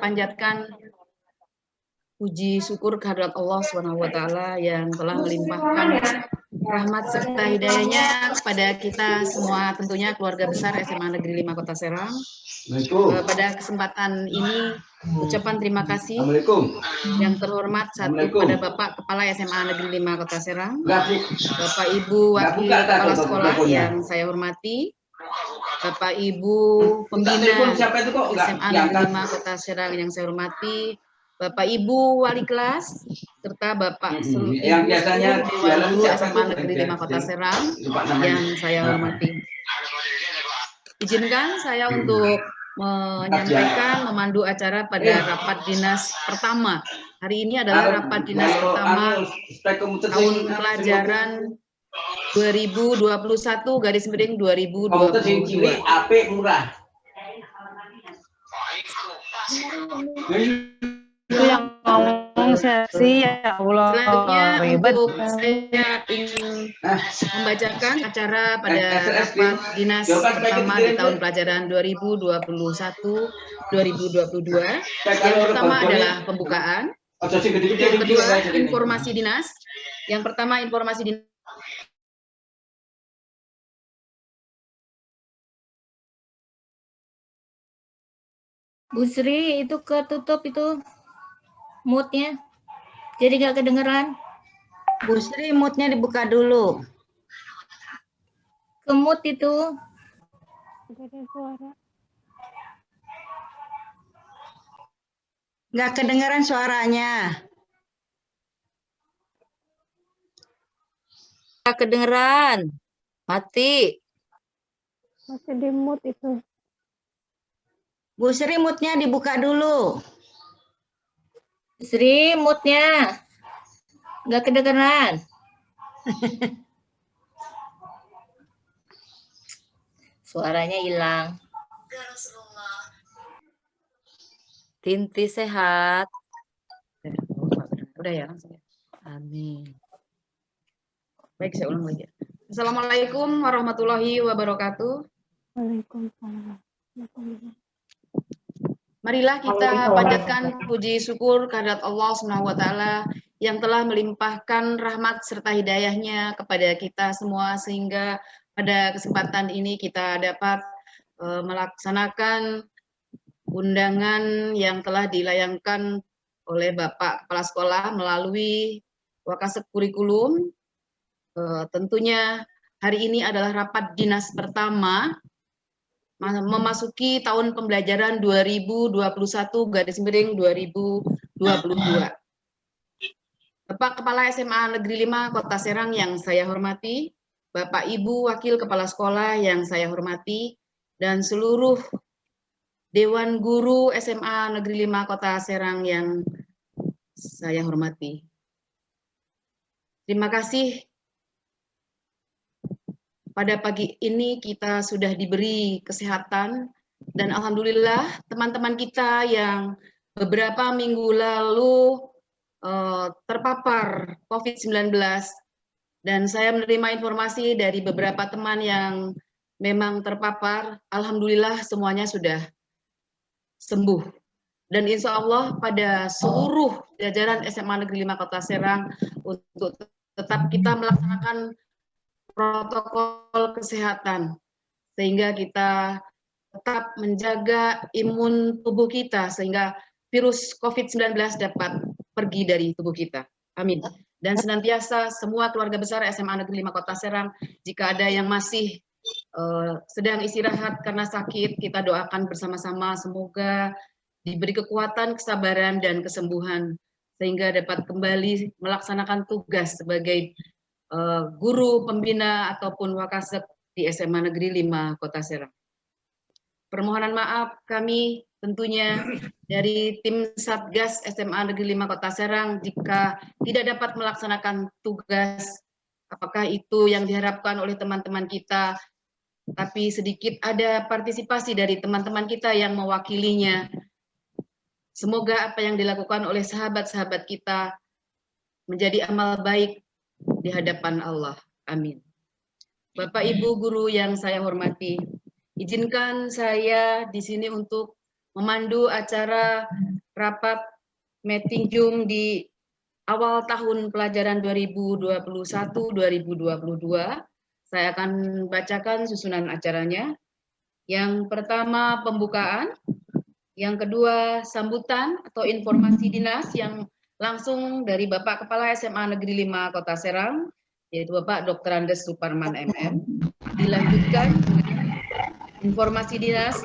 panjatkan puji syukur kehadirat Allah SWT yang telah melimpahkan rahmat serta hidayahnya kepada kita semua, tentunya keluarga besar SMA Negeri 5 Kota Serang. Pada kesempatan ini ucapan terima kasih yang terhormat satu pada Bapak Kepala SMA Negeri 5 Kota Serang, Bapak Ibu Wakil Kepala Sekolah yang saya hormati, Bapak Ibu Pembina SMA Negeri 5 Kota Serang yang saya hormati, Bapak Ibu Wali Kelas, serta Bapak Ibu Dewan Guru SMA Negeri 5 Kota Serang yang saya hormati. Izinkan saya untuk menyampaikan, memandu acara pada rapat dinas pertama. Hari ini adalah rapat dinas pertama tahun pelajaran 2021/2022. Itu yang ngomong sesi ya Allah. Selanjutnya untuk saya ingin membacakan acara pada rapat dinas pertama di tahun pelajaran 2021/2022. Yang pertama adalah pembukaan. Yang kedua informasi dinas. Yang pertama informasi dinas. Bu Sri, itu ketutup itu moodnya, jadi nggak kedengeran. Bu Sri, moodnya dibuka dulu. Ke mood itu. Nggak kedengeran suaranya. Nggak kedengeran, mati. Masih di mood itu. Bu Sri, moodnya dibuka dulu. Sri, moodnya nggak kedengeran. Suaranya hilang. Tinti sehat. Udah ya, langsung ya. Amin. Baik, saya ulang lagi. Assalamualaikum warahmatullahi wabarakatuh. Waalaikumsalam. Marilah kita panjatkan puji syukur kehadirat Allah SWT yang telah melimpahkan rahmat serta hidayahnya kepada kita semua, sehingga pada kesempatan ini kita dapat melaksanakan undangan yang telah dilayangkan oleh Bapak Kepala Sekolah melalui Wakasek Kurikulum. Tentunya hari ini adalah rapat dinas pertama memasuki tahun pembelajaran 2021/2022. Bapak Kepala SMA Negeri 5 Kota Serang yang saya hormati, Bapak Ibu Wakil Kepala Sekolah yang saya hormati, dan seluruh Dewan Guru SMA Negeri 5 Kota Serang yang saya hormati. Terima kasih. Pada pagi ini kita sudah diberi kesehatan dan alhamdulillah teman-teman kita yang beberapa minggu lalu terpapar COVID-19 dan saya menerima informasi dari beberapa teman yang memang terpapar, alhamdulillah semuanya sudah sembuh. Dan insya Allah pada seluruh jajaran SMA Negeri 5 Kota Serang untuk tetap kita melaksanakan protokol kesehatan sehingga kita tetap menjaga imun tubuh kita sehingga virus COVID-19 dapat pergi dari tubuh kita. Amin. Dan senantiasa semua keluarga besar SMA Negeri 5 Kota Serang, jika ada yang masih sedang istirahat karena sakit, kita doakan bersama-sama semoga diberi kekuatan, kesabaran, dan kesembuhan sehingga dapat kembali melaksanakan tugas sebagai guru pembina ataupun wakasek di SMA Negeri 5 Kota Serang. Permohonan maaf kami tentunya dari tim Satgas SMA Negeri 5 Kota Serang jika tidak dapat melaksanakan tugas, apakah itu yang diharapkan oleh teman-teman kita, tapi sedikit ada partisipasi dari teman-teman kita yang mewakilinya. Semoga apa yang dilakukan oleh sahabat-sahabat kita menjadi amal baik di hadapan Allah. Amin. Bapak Ibu guru yang saya hormati, izinkan saya di sini untuk memandu acara rapat meeting Zoom di awal tahun pelajaran 2021-2022. Saya akan bacakan susunan acaranya. Yang pertama pembukaan, yang kedua sambutan atau informasi dinas yang langsung dari Bapak Kepala SMA Negeri 5 Kota Serang, yaitu Bapak Dr. Andes Suparman MM. Dilanjutkan informasi dinas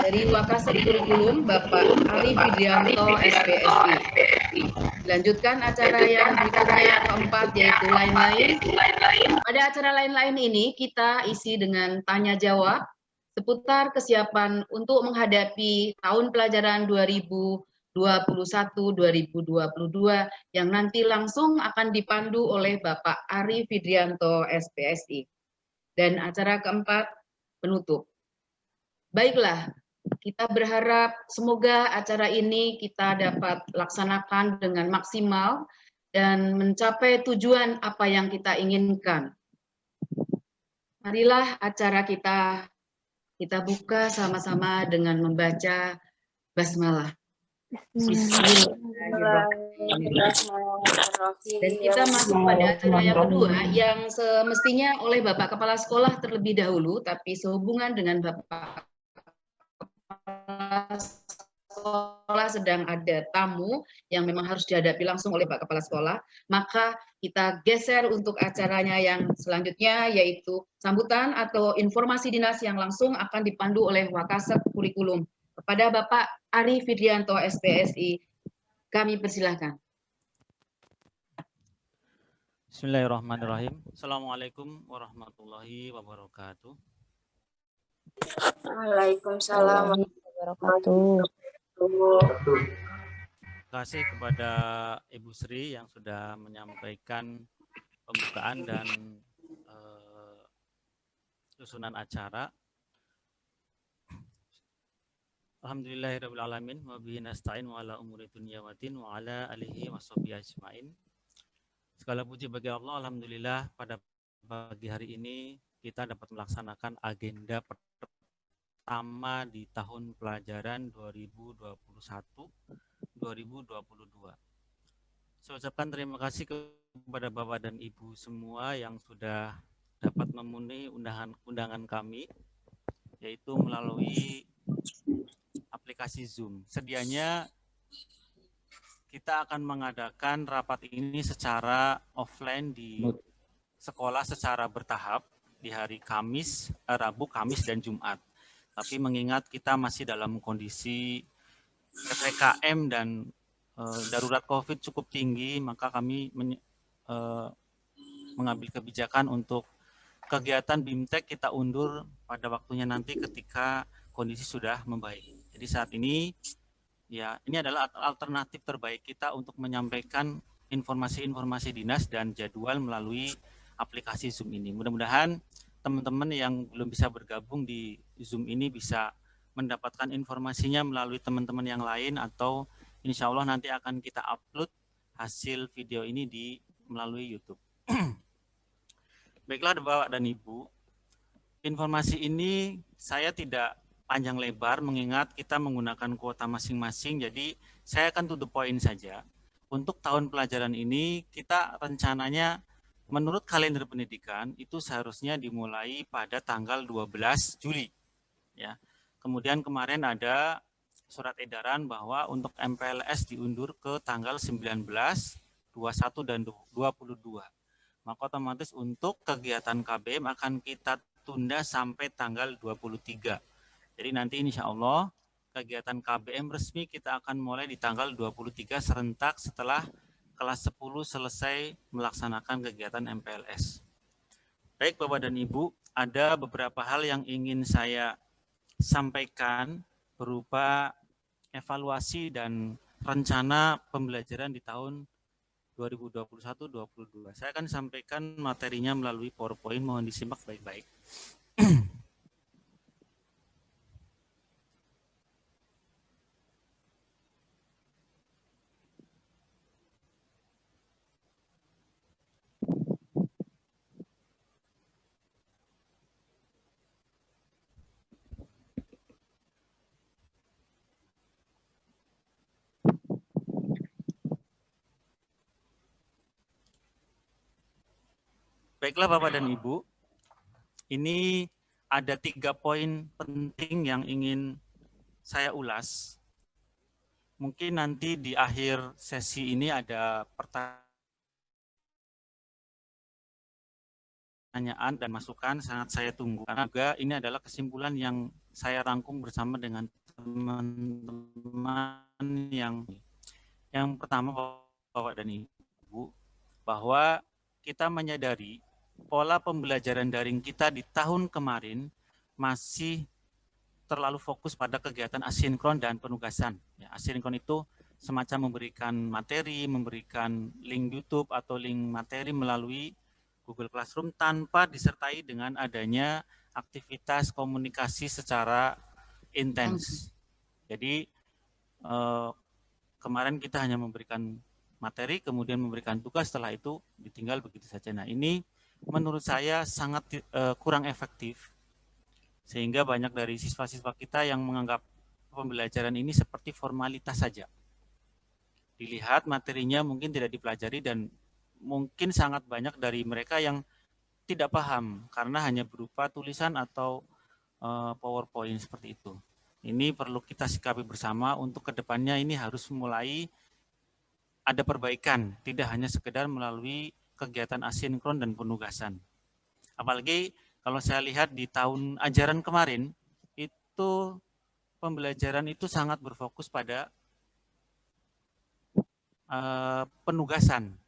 dari Wakasek Kurikulum Bapak Ari Fidianto SPSI. Dilanjutkan acara yang berikutnya keempat yaitu lain-lain. Pada acara lain-lain ini kita isi dengan tanya jawab seputar kesiapan untuk menghadapi tahun pelajaran 2021-2022 yang nanti langsung akan dipandu oleh Bapak Ari Fidianto SPSI. Dan acara keempat penutup. Baiklah, kita berharap semoga acara ini kita dapat laksanakan dengan maksimal dan mencapai tujuan apa yang kita inginkan. Marilah acara kita buka sama-sama dengan membaca basmalah. Dan kita masuk pada acara yang kedua yang semestinya oleh Bapak Kepala Sekolah terlebih dahulu, tapi sehubungan dengan Bapak Kepala Sekolah sedang ada tamu yang memang harus dihadapi langsung oleh Pak Kepala Sekolah, maka kita geser untuk acaranya yang selanjutnya, yaitu sambutan atau informasi dinas yang langsung akan dipandu oleh Wakasek Kurikulum. Kepada Bapak Ari Fidianto SPSI, kami persilahkan. Bismillahirrahmanirrahim. Assalamualaikum warahmatullahi wabarakatuh. Waalaikumsalam warahmatullahi wabarakatuh. Terima kasih kepada Ibu Sri yang sudah menyampaikan pembukaan dan susunan acara. Alhamdulillahirabbil alamin wa bihi nasta'in wa ala umuri dunya waddin wa ala alihi washabihi ajmain. Segala puji bagi Allah, alhamdulillah pada pagi hari ini kita dapat melaksanakan agenda pertama di tahun pelajaran 2021-2022. Saya ucapkan terima kasih kepada Bapak dan Ibu semua yang sudah dapat memenuhi undangan kami, yaitu melalui aplikasi Zoom. Sedianya kita akan mengadakan rapat ini secara offline di sekolah secara bertahap di hari Kamis, Rabu, Kamis, dan Jumat. Tapi mengingat kita masih dalam kondisi PPKM dan darurat COVID cukup tinggi, maka kami mengambil kebijakan untuk kegiatan BIMTEK kita undur pada waktunya nanti ketika kondisi sudah membaik. Jadi saat ini, ya ini adalah alternatif terbaik kita untuk menyampaikan informasi-informasi dinas dan jadwal melalui aplikasi Zoom ini. Mudah-mudahan teman-teman yang belum bisa bergabung di Zoom ini bisa mendapatkan informasinya melalui teman-teman yang lain, atau insya Allah nanti akan kita upload hasil video ini melalui YouTube. Baiklah Bapak dan Ibu, informasi ini saya tidak panjang lebar mengingat kita menggunakan kuota masing-masing, jadi saya akan to the point saja. Untuk tahun pelajaran ini kita rencananya menurut kalender pendidikan itu seharusnya dimulai pada tanggal 12 Juli. Ya. Kemudian kemarin ada surat edaran bahwa untuk MPLS diundur ke tanggal 19, 21, dan 22. Maka otomatis untuk kegiatan KBM akan kita tunda sampai tanggal 23. Jadi nanti insya Allah kegiatan KBM resmi kita akan mulai di tanggal 23 serentak setelah kelas 10 selesai melaksanakan kegiatan MPLS. Baik Bapak dan Ibu, ada beberapa hal yang ingin saya sampaikan berupa evaluasi dan rencana pembelajaran di tahun 2021-2022. Saya akan sampaikan materinya melalui PowerPoint, mohon disimak baik-baik. Baiklah Bapak dan Ibu, ini ada 3 poin penting yang ingin saya ulas. Mungkin nanti di akhir sesi ini ada pertanyaan dan masukan, sangat saya tunggu. Karena juga ini adalah kesimpulan yang saya rangkum bersama dengan teman-teman yang pertama Bapak dan Ibu, bahwa kita menyadari pola pembelajaran daring kita di tahun kemarin masih terlalu fokus pada kegiatan asinkron dan penugasan. Ya, asinkron itu semacam memberikan materi, memberikan link YouTube atau link materi melalui Google Classroom tanpa disertai dengan adanya aktivitas komunikasi secara intens. Jadi kemarin kita hanya memberikan materi, kemudian memberikan tugas, setelah itu ditinggal begitu saja. Nah, ini menurut saya sangat kurang efektif, sehingga banyak dari siswa-siswa kita yang menganggap pembelajaran ini seperti formalitas saja. Dilihat materinya mungkin tidak dipelajari dan mungkin sangat banyak dari mereka yang tidak paham karena hanya berupa tulisan atau PowerPoint seperti itu. Ini perlu kita sikapi bersama untuk kedepannya ini harus mulai ada perbaikan, tidak hanya sekedar melalui kegiatan asinkron dan penugasan. Apalagi kalau saya lihat di tahun ajaran kemarin, itu pembelajaran itu sangat berfokus pada penugasan.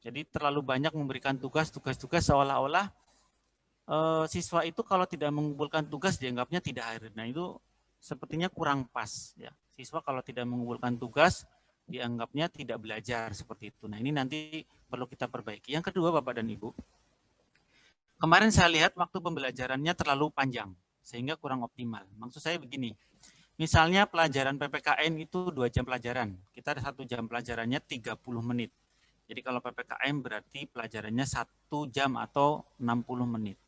Jadi terlalu banyak memberikan tugas-tugas seolah-olah siswa itu kalau tidak mengumpulkan tugas dianggapnya tidak hadir. Nah, itu sepertinya kurang pas. Ya. Siswa kalau tidak mengumpulkan tugas dianggapnya tidak belajar seperti itu. Nah, ini nanti perlu kita perbaiki. Yang kedua, Bapak dan Ibu, kemarin saya lihat waktu pembelajarannya terlalu panjang, sehingga kurang optimal. Maksud saya begini, misalnya pelajaran PPKN itu 2 jam pelajaran, kita ada 1 jam pelajarannya 30 menit. Jadi kalau PPKM berarti pelajarannya 1 jam atau 60 menit.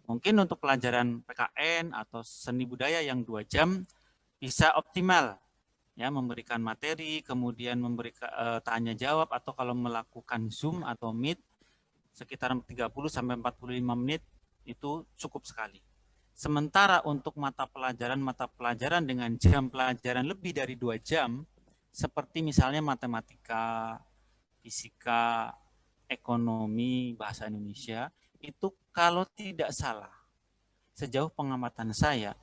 Mungkin untuk pelajaran PKN atau seni budaya yang 2 jam bisa optimal, ya, memberikan materi, kemudian memberikan tanya jawab, atau kalau melakukan Zoom atau Meet, sekitar 30-45 menit itu cukup sekali. Sementara untuk mata pelajaran dengan jam pelajaran lebih dari 2 jam, seperti misalnya matematika, fisika, ekonomi, bahasa Indonesia, itu kalau tidak salah, sejauh pengamatan saya,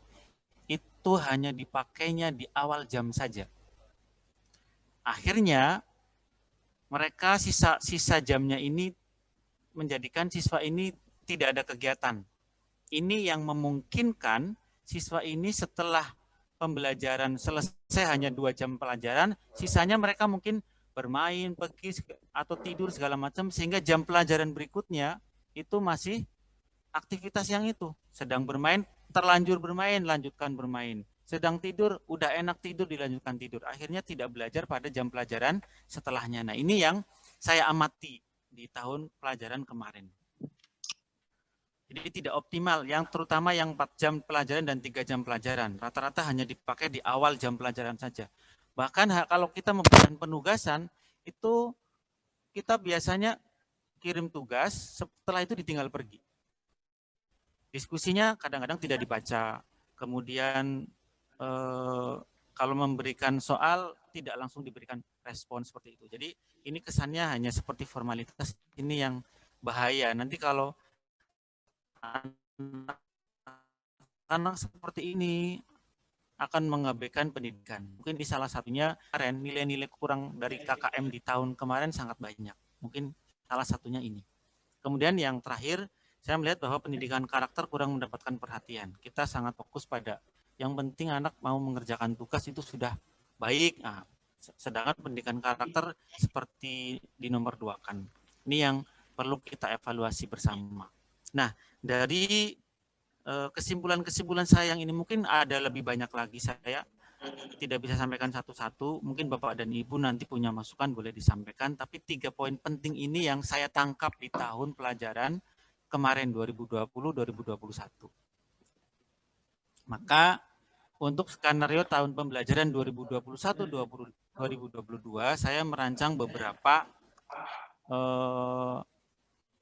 itu hanya dipakainya di awal jam saja. Akhirnya, mereka sisa jamnya ini menjadikan siswa ini tidak ada kegiatan. Ini yang memungkinkan siswa ini setelah pembelajaran selesai hanya 2 jam pelajaran, sisanya mereka mungkin bermain, pergi atau tidur segala macam, sehingga jam pelajaran berikutnya itu masih aktivitas yang itu. Sedang bermain, terlanjur bermain, lanjutkan bermain. Sedang tidur, udah enak tidur, dilanjutkan tidur. Akhirnya tidak belajar pada jam pelajaran setelahnya. Nah, ini yang saya amati di tahun pelajaran kemarin. Jadi tidak optimal, yang terutama yang 4 jam pelajaran dan 3 jam pelajaran. Rata-rata hanya dipakai di awal jam pelajaran saja. Bahkan kalau kita memberikan penugasan, itu kita biasanya kirim tugas, setelah itu ditinggal pergi. Diskusinya kadang-kadang tidak dibaca. Kemudian kalau memberikan soal, tidak langsung diberikan respon seperti itu. Jadi ini kesannya hanya seperti formalitas. Ini yang bahaya. Nanti kalau anak seperti ini akan mengabaikan pendidikan. Mungkin di salah satunya kemarin nilai-nilai kurang dari KKM di tahun kemarin sangat banyak. Mungkin salah satunya ini. Kemudian yang terakhir, saya melihat bahwa pendidikan karakter kurang mendapatkan perhatian. Kita sangat fokus pada yang penting anak mau mengerjakan tugas itu sudah baik. Nah, sedangkan pendidikan karakter seperti di nomor 2 kan. Ini yang perlu kita evaluasi bersama. Nah, dari kesimpulan-kesimpulan saya yang ini mungkin ada lebih banyak lagi, saya tidak bisa sampaikan satu-satu. Mungkin Bapak dan Ibu nanti punya masukan boleh disampaikan, tapi 3 poin penting ini yang saya tangkap di tahun pelajaran kemarin 2020-2021. Maka untuk skenario tahun pembelajaran 2021-2022 saya merancang beberapa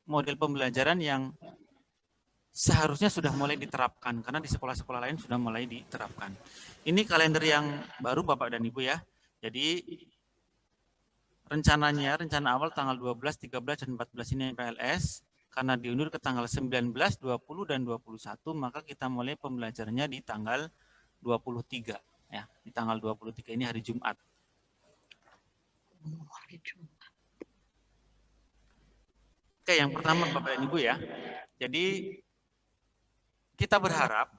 model pembelajaran yang seharusnya sudah mulai diterapkan, karena di sekolah-sekolah lain sudah mulai diterapkan. Ini kalender yang baru Bapak dan Ibu ya. Jadi rencana awal tanggal 12, 13, dan 14 ini PLS, karena diundur ke tanggal 19, 20, dan 21, maka kita mulai pembelajarannya di tanggal 23. Ya, di tanggal 23 ini hari Jumat. Oke, yang pertama Bapak dan Ibu ya. Jadi kita berharap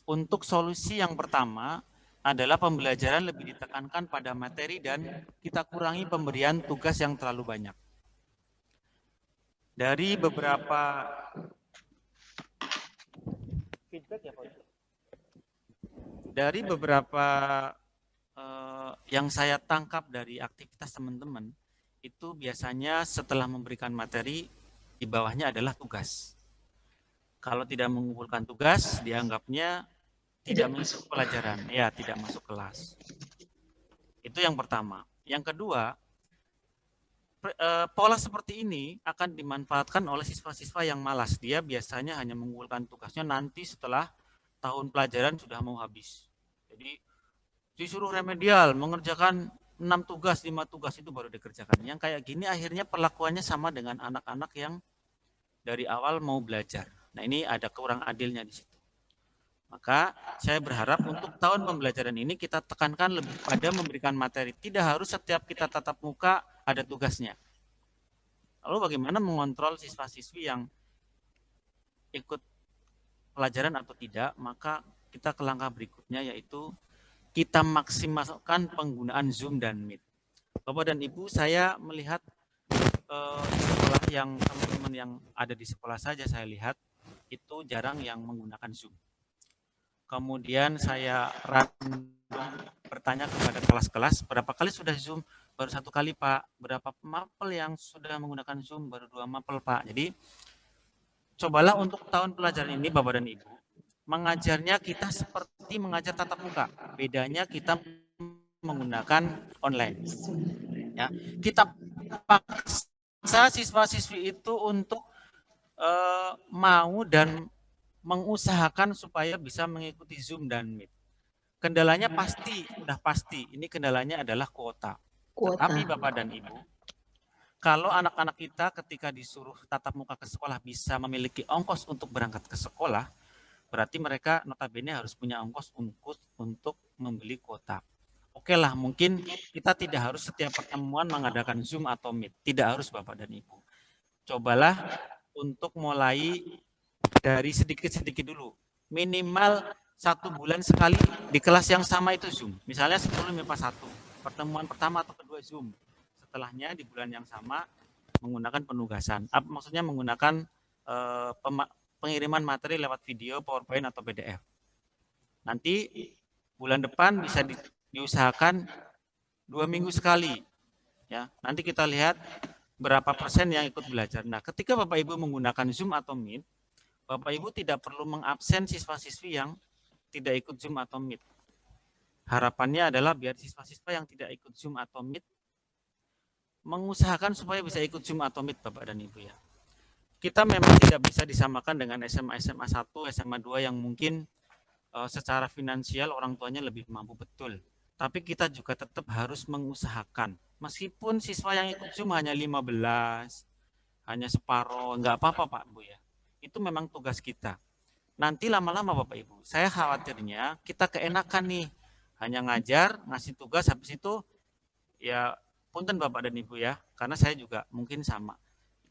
untuk solusi yang pertama adalah pembelajaran lebih ditekankan pada materi dan kita kurangi pemberian tugas yang terlalu banyak. Dari beberapa feedback ya Pak. Dari beberapa yang saya tangkap dari aktivitas teman-teman, itu biasanya setelah memberikan materi, di bawahnya adalah tugas. Kalau tidak mengumpulkan tugas, dianggapnya tidak masuk pelajaran, ya tidak masuk kelas. Itu yang pertama. Yang kedua, pola seperti ini akan dimanfaatkan oleh siswa-siswa yang malas. Dia biasanya hanya mengumpulkan tugasnya nanti setelah tahun pelajaran sudah mau habis. Jadi disuruh remedial, mengerjakan 6 tugas, 5 tugas itu baru dikerjakan. Yang kayak gini akhirnya perlakuannya sama dengan anak-anak yang dari awal mau belajar. Nah, ini ada kurang adilnya di situ. Maka saya berharap untuk tahun pembelajaran ini kita tekankan lebih pada memberikan materi. Tidak harus setiap kita tatap muka ada tugasnya. Lalu bagaimana mengontrol siswa-siswi yang ikut pelajaran atau tidak? Maka kita ke langkah berikutnya, yaitu kita maksimalkan penggunaan Zoom dan Meet. Bapak dan Ibu, saya melihat sekolah yang teman-teman yang ada di sekolah saja saya lihat itu jarang yang menggunakan Zoom. Kemudian saya bertanya kepada kelas-kelas, berapa kali sudah Zoom? Baru 1 kali Pak. Berapa mapel yang sudah menggunakan Zoom? Baru 2 mapel Pak. Jadi cobalah untuk tahun pelajaran ini Bapak dan Ibu, mengajarnya kita seperti mengajar tatap muka. Bedanya kita menggunakan online. Ya, kita paksa siswa-siswi itu untuk mau dan mengusahakan supaya bisa mengikuti Zoom dan Meet. Kendalanya pasti, sudah pasti. Ini kendalanya adalah kuota. Tetapi Bapak dan Ibu, kalau anak-anak kita ketika disuruh tatap muka ke sekolah bisa memiliki ongkos untuk berangkat ke sekolah, berarti mereka notabene harus punya ongkos untuk membeli kuota. Oke lah, mungkin kita tidak harus setiap pertemuan mengadakan Zoom atau Meet. Tidak harus Bapak dan Ibu. Cobalah untuk mulai dari sedikit-sedikit dulu. Minimal 1 bulan sekali di kelas yang sama itu Zoom. Misalnya 10 MIPA 1. Pertemuan pertama atau kedua Zoom. Setelahnya di bulan yang sama menggunakan penugasan. Maksudnya menggunakan pengiriman materi lewat video, PowerPoint, atau PDF. Nanti bulan depan bisa diusahakan 2 minggu sekali. Ya, nanti kita lihat berapa persen yang ikut belajar. Nah, ketika Bapak Ibu menggunakan Zoom atau Meet, Bapak Ibu tidak perlu mengabsen siswa-siswi yang tidak ikut Zoom atau Meet. Harapannya adalah biar siswa-siswa yang tidak ikut Zoom atau Meet mengusahakan supaya bisa ikut Zoom atau Meet Bapak dan Ibu ya. Kita memang tidak bisa disamakan dengan SMA 1, SMA 2 yang mungkin secara finansial orang tuanya lebih mampu betul. Tapi kita juga tetap harus mengusahakan. Meskipun siswa yang ikut Zoom hanya 15, hanya separuh, enggak apa-apa Pak Bu ya. Itu memang tugas kita. Nanti lama-lama Bapak Ibu, saya khawatirnya kita keenakan nih. Hanya ngajar, ngasih tugas, habis itu ya punten Bapak dan Ibu ya. Karena saya juga mungkin sama.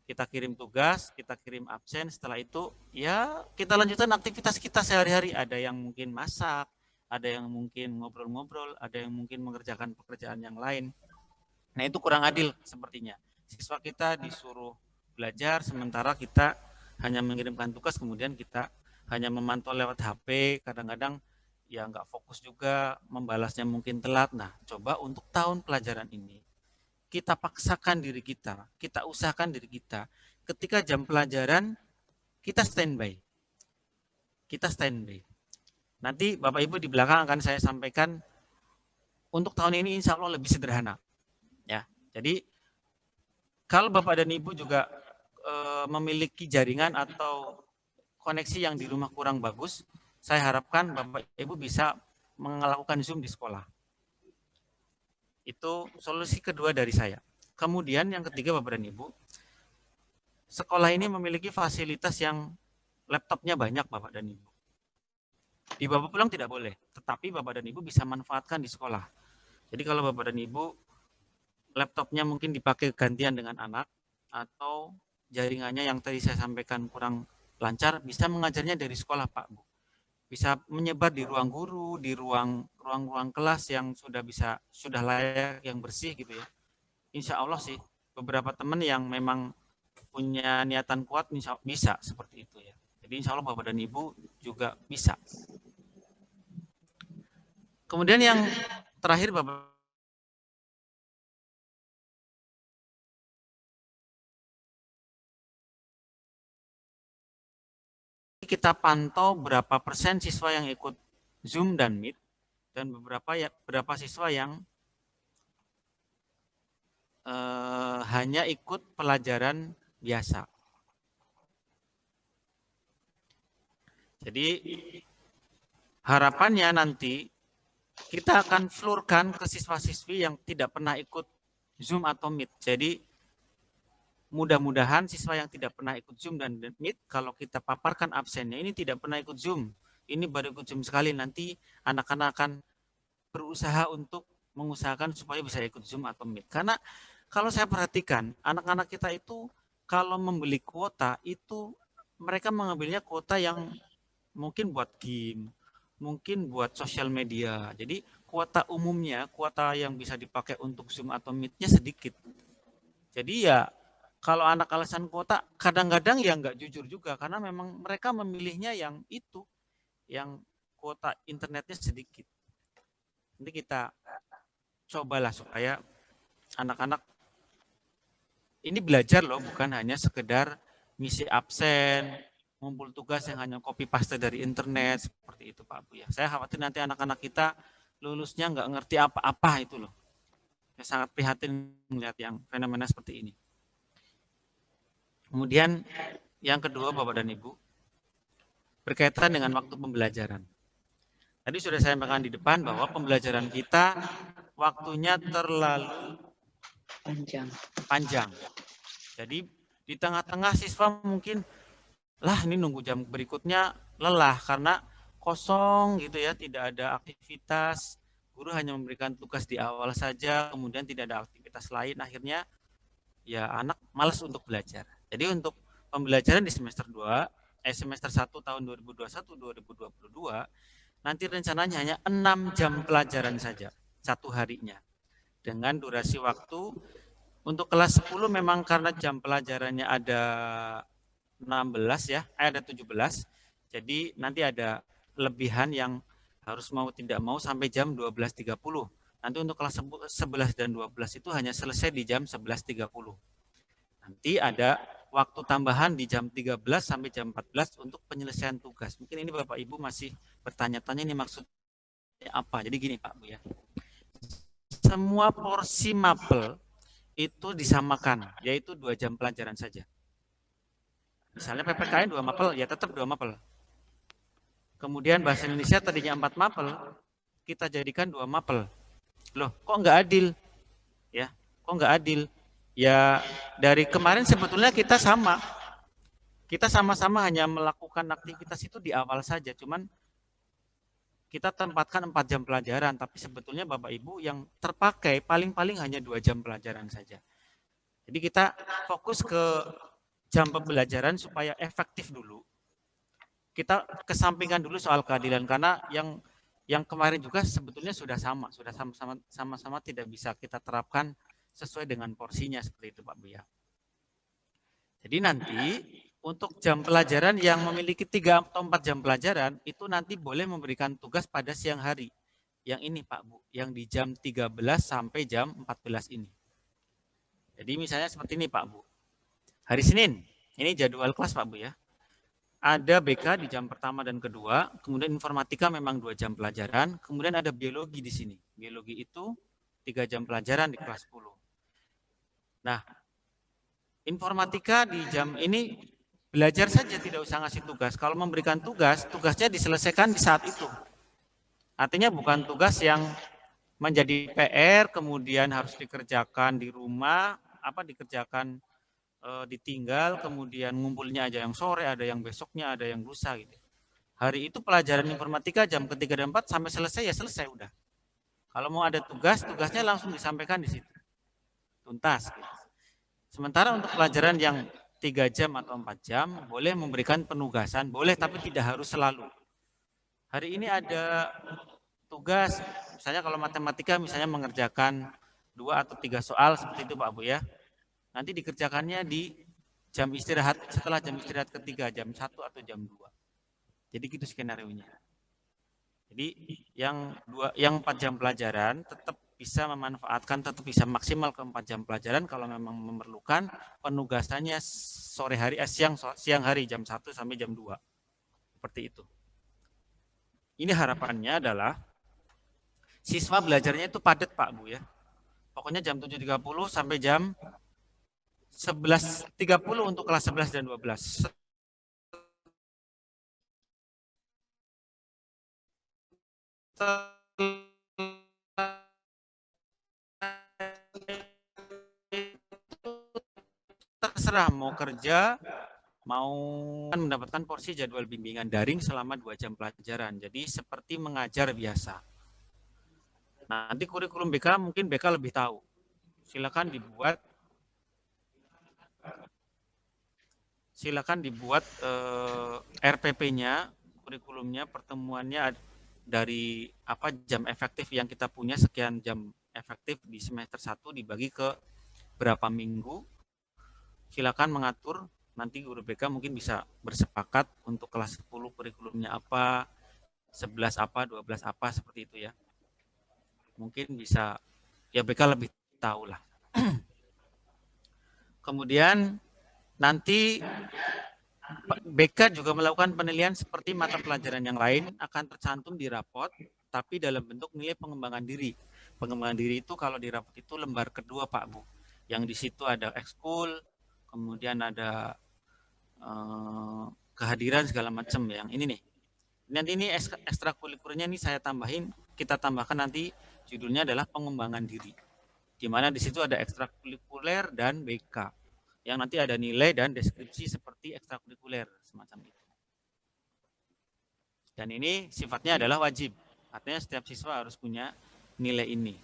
Kita kirim tugas, kita kirim absen, setelah itu ya kita lanjutkan aktivitas kita sehari-hari. Ada yang mungkin masak, ada yang mungkin ngobrol-ngobrol, ada yang mungkin mengerjakan pekerjaan yang lain. Nah itu kurang adil sepertinya. Siswa kita disuruh belajar, sementara kita hanya mengirimkan tugas, kemudian kita hanya memantau lewat HP, kadang-kadang ya nggak fokus juga, membalasnya mungkin telat. Nah coba untuk tahun pelajaran ini, kita paksakan diri kita usahakan diri kita, ketika jam pelajaran, kita standby. Nanti Bapak Ibu di belakang akan saya sampaikan, untuk tahun ini insya Allah lebih sederhana. Ya, jadi kalau Bapak dan Ibu juga memiliki jaringan atau koneksi yang di rumah kurang bagus, saya harapkan Bapak Ibu bisa melakukan Zoom di sekolah. Itu solusi kedua dari saya. Kemudian yang ketiga Bapak dan Ibu, sekolah ini memiliki fasilitas yang laptopnya banyak Bapak dan Ibu. Dibawa pulang tidak boleh, tetapi Bapak dan Ibu bisa manfaatkan di sekolah. Jadi kalau Bapak dan Ibu laptopnya mungkin dipakai gantian dengan anak, atau jaringannya yang tadi saya sampaikan kurang lancar, bisa mengajarnya dari sekolah Pak Bu. Bisa menyebar di ruang guru, di ruang-ruang kelas yang sudah layak, yang bersih gitu ya. Insya Allah sih beberapa teman yang memang punya niatan kuat bisa seperti itu ya. Jadi insya Allah Bapak dan Ibu juga bisa. Kemudian yang terakhir Bapak, kita pantau berapa persen siswa yang ikut Zoom dan Meet, dan berapa siswa yang hanya ikut pelajaran biasa. Jadi harapannya nanti kita akan flurkan ke siswa-siswi yang tidak pernah ikut Zoom atau Meet. Jadi mudah-mudahan siswa yang tidak pernah ikut Zoom dan Meet, kalau kita paparkan absennya, ini tidak pernah ikut Zoom, ini baru ikut Zoom sekali, nanti anak-anak akan berusaha untuk mengusahakan supaya bisa ikut Zoom atau Meet. Karena kalau saya perhatikan, anak-anak kita itu kalau membeli kuota, itu mereka mengambilnya kuota yang mungkin buat game, mungkin buat sosial media. Jadi kuota umumnya, kuota yang bisa dipakai untuk Zoom atau Meet-nya sedikit. Jadi ya kalau anak alasan kuota, kadang-kadang ya nggak jujur juga, karena memang mereka memilihnya yang itu, yang kuota internetnya sedikit. Nanti kita cobalah supaya anak-anak ini belajar loh, bukan hanya sekedar ngisi absen, ngumpul tugas yang hanya copy paste dari internet, seperti itu Pak Bu ya. Saya khawatir nanti anak-anak kita lulusnya nggak ngerti apa-apa itu loh. Saya sangat prihatin melihat yang fenomena seperti ini. Kemudian yang kedua Bapak dan Ibu, berkaitan dengan waktu pembelajaran. Tadi sudah saya sampaikan di depan bahwa pembelajaran kita waktunya terlalu panjang. Jadi di tengah-tengah siswa mungkin ini nunggu jam berikutnya lelah karena kosong gitu ya, tidak ada aktivitas, guru hanya memberikan tugas di awal saja, kemudian tidak ada aktivitas lain, akhirnya ya anak malas untuk belajar. Jadi untuk pembelajaran di semester 1 tahun 2021-2022 nanti rencananya hanya 6 jam pelajaran saja satu harinya. Dengan durasi waktu untuk kelas 10 memang karena jam pelajarannya ada 16 ya, ada 17. Jadi nanti ada lebihan yang harus mau tidak mau sampai jam 12.30. Nanti untuk kelas 11 dan 12 itu hanya selesai di jam 11.30. Nanti ada waktu tambahan di jam 13 sampai jam 14 untuk penyelesaian tugas. Mungkin ini Bapak Ibu masih bertanya-tanya ini maksudnya apa. Jadi gini Pak Bu ya. Semua porsi mapel itu disamakan, yaitu 2 jam pelajaran saja. Misalnya PPKN 2 mapel, ya tetap 2 mapel. Kemudian bahasa Indonesia tadinya 4 mapel, kita jadikan 2 mapel. Loh, kok nggak adil? Ya, kok nggak adil? Ya, dari kemarin sebetulnya kita sama. Kita sama-sama hanya melakukan aktivitas itu di awal saja, cuman kita tempatkan 4 jam pelajaran, tapi sebetulnya Bapak Ibu yang terpakai paling-paling hanya 2 jam pelajaran saja. Jadi kita fokus ke jam pembelajaran supaya efektif dulu. Kita kesampingkan dulu soal keadilan, karena yang kemarin juga sebetulnya sudah sama-sama tidak bisa kita terapkan sesuai dengan porsinya seperti itu Pak Bu ya. Jadi nanti untuk jam pelajaran yang memiliki 3 atau 4 jam pelajaran itu nanti boleh memberikan tugas pada siang hari. Yang ini Pak Bu, yang di jam 13 sampai jam 14 ini. Jadi misalnya seperti ini Pak Bu. Hari Senin, ini jadwal kelas Pak Bu ya. Ada BK di jam pertama dan kedua, kemudian informatika memang 2 jam pelajaran, kemudian ada biologi di sini. Biologi itu 3 jam pelajaran di kelas 10. Nah, informatika di jam ini belajar saja, tidak usah ngasih tugas. Kalau memberikan tugas, tugasnya diselesaikan di saat itu. Artinya bukan tugas yang menjadi PR, kemudian harus dikerjakan di rumah, dikerjakan ditinggal, kemudian ngumpulnya aja yang sore, ada yang besoknya, ada yang lusa gitu. Hari itu pelajaran informatika jam ketiga dan 4 sampai selesai ya selesai udah. Kalau mau ada tugas, tugasnya langsung disampaikan di situ. Tuntas gitu. Sementara untuk pelajaran yang 3 jam atau 4 jam, boleh memberikan penugasan, boleh tapi tidak harus selalu. Hari ini ada tugas, misalnya kalau matematika misalnya mengerjakan 2 atau 3 soal seperti itu Pak Bu ya. Nanti dikerjakannya di jam istirahat, setelah jam istirahat ketiga, jam 1 atau jam 2. Jadi gitu skenario-nya. Jadi yang 4 jam pelajaran tetap bisa memanfaatkan, tetap bisa maksimal ke 4 jam pelajaran kalau memang memerlukan, penugasannya sore hari, siang hari jam 1 sampai jam 2. Seperti itu. Ini harapannya adalah siswa belajarnya itu padat Pak Bu ya. Pokoknya jam 7.30 sampai jam 11.30 untuk kelas 11 dan 12. Terserah mau kerja, mau mendapatkan porsi jadwal bimbingan daring selama 2 jam pelajaran. Jadi seperti mengajar biasa. Nanti kurikulum BK mungkin BK lebih tahu. Silakan dibuat RPP-nya, kurikulumnya, pertemuannya dari jam efektif yang kita punya, sekian jam efektif di semester 1 dibagi ke berapa minggu. Silakan mengatur, nanti guru BK mungkin bisa bersepakat untuk kelas 10 kurikulumnya apa, 11 apa, 12 apa, seperti itu ya. Mungkin bisa, ya BK lebih tahu lah. Kemudian nanti BK juga melakukan penilaian seperti mata pelajaran yang lain, akan tercantum di rapot, tapi dalam bentuk nilai pengembangan diri. Pengembangan diri itu kalau di rapot itu lembar kedua Pak Bu. Yang di situ ada ekskul, kemudian ada kehadiran segala macam. Yang ini nih. Nanti ini ekstrakurikulernya ini kita tambahkan nanti judulnya adalah pengembangan diri. Di mana di situ ada ekstrakurikuler dan BK. Yang nanti ada nilai dan deskripsi seperti ekstrakurikuler semacam itu. Dan ini sifatnya adalah wajib. Artinya setiap siswa harus punya nilai ini.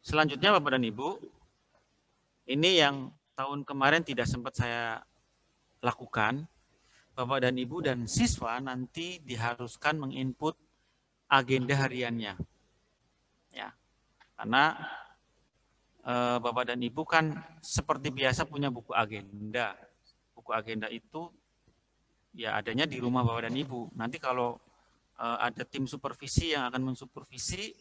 Selanjutnya Bapak dan Ibu, ini yang tahun kemarin tidak sempat saya lakukan. Bapak dan Ibu dan siswa nanti diharuskan menginput agenda hariannya. Ya. Karena Bapak dan Ibu kan seperti biasa punya buku agenda. Buku agenda itu ya adanya di rumah Bapak dan Ibu. Nanti kalau ada tim supervisi yang akan mensupervisi,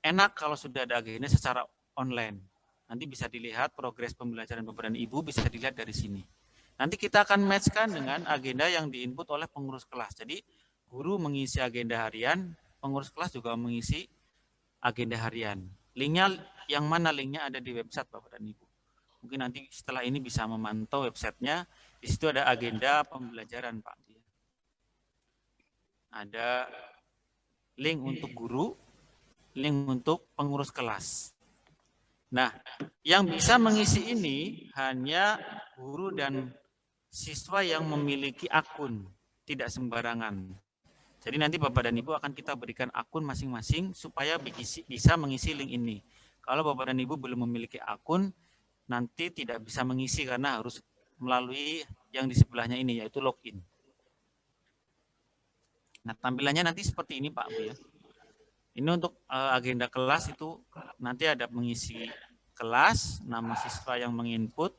enak kalau sudah ada agenda secara online. Nanti bisa dilihat progres pembelajaran Bapak dan Ibu, bisa dilihat dari sini. Nanti kita akan matchkan dengan agenda yang diinput oleh pengurus kelas. Jadi guru mengisi agenda harian, pengurus kelas juga mengisi agenda harian. Linknya yang mana? Linknya ada di website Bapak dan Ibu. Mungkin nanti setelah ini bisa memantau websitenya. Di situ ada agenda pembelajaran Pak. Ada link untuk guru, link untuk pengurus kelas. Nah, yang bisa mengisi ini hanya guru dan siswa yang memiliki akun, tidak sembarangan. Jadi nanti Bapak dan Ibu akan kita berikan akun masing-masing supaya bisa mengisi link ini. Kalau Bapak dan Ibu belum memiliki akun, nanti tidak bisa mengisi karena harus melalui yang di sebelahnya ini, yaitu login. Nah, tampilannya nanti seperti ini Pak Bu ya. Ini untuk agenda kelas itu nanti ada mengisi kelas, nama siswa yang menginput,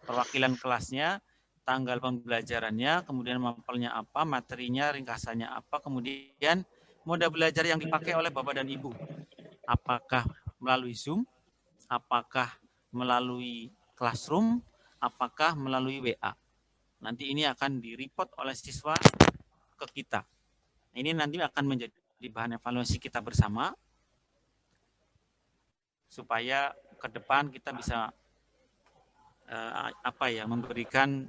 perwakilan kelasnya, tanggal pembelajarannya, kemudian mapelnya apa, materinya, ringkasannya apa, kemudian mode belajar yang dipakai oleh Bapak dan Ibu. Apakah melalui Zoom, apakah melalui Classroom, apakah melalui WA. Nanti ini akan di-report oleh siswa ke kita. Ini nanti akan menjadi bahan evaluasi kita bersama, supaya ke depan kita bisa memberikan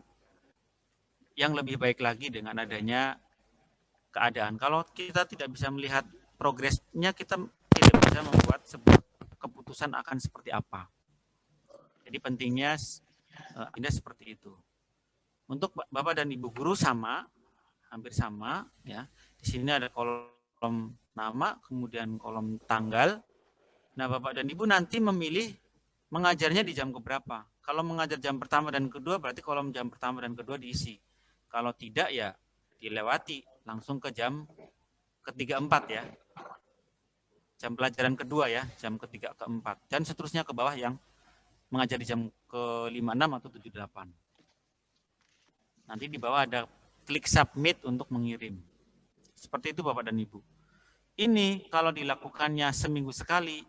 yang lebih baik lagi dengan adanya keadaan. Kalau kita tidak bisa melihat progresnya, kita tidak bisa membuat sebuah keputusan akan seperti apa. Jadi pentingnya ini seperti itu. Untuk Bapak dan Ibu guru sama, hampir sama ya. Di sini ada kolom nama, kemudian kolom tanggal. Nah, Bapak dan Ibu nanti memilih mengajarnya di jam keberapa. Kalau mengajar jam pertama dan kedua, berarti kolom jam pertama dan kedua diisi. Kalau tidak, ya dilewati. Langsung ke jam ketiga, empat ya. Jam pelajaran kedua ya, jam ketiga, keempat. Dan seterusnya ke bawah yang mengajar di jam ke-5, 6 atau 7, 8. Nanti di bawah ada klik submit untuk mengirim. Seperti itu Bapak dan Ibu. Ini kalau dilakukannya seminggu sekali,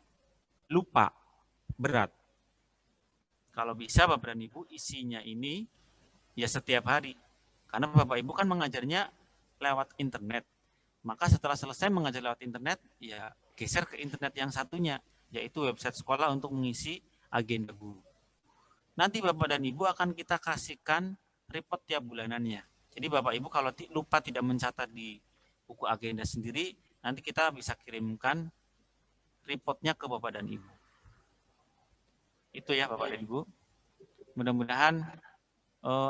lupa, berat. Kalau bisa Bapak dan Ibu isinya ini ya setiap hari. Karena Bapak Ibu kan mengajarnya lewat internet. Maka setelah selesai mengajar lewat internet, ya geser ke internet yang satunya, yaitu website sekolah untuk mengisi agenda guru. Nanti Bapak dan Ibu akan kita kasihkan report tiap bulanannya. Jadi Bapak Ibu kalau lupa tidak mencatat di buku agenda sendiri, nanti kita bisa kirimkan reportnya ke Bapak dan Ibu. Itu ya Bapak dan Ibu. Mudah-mudahan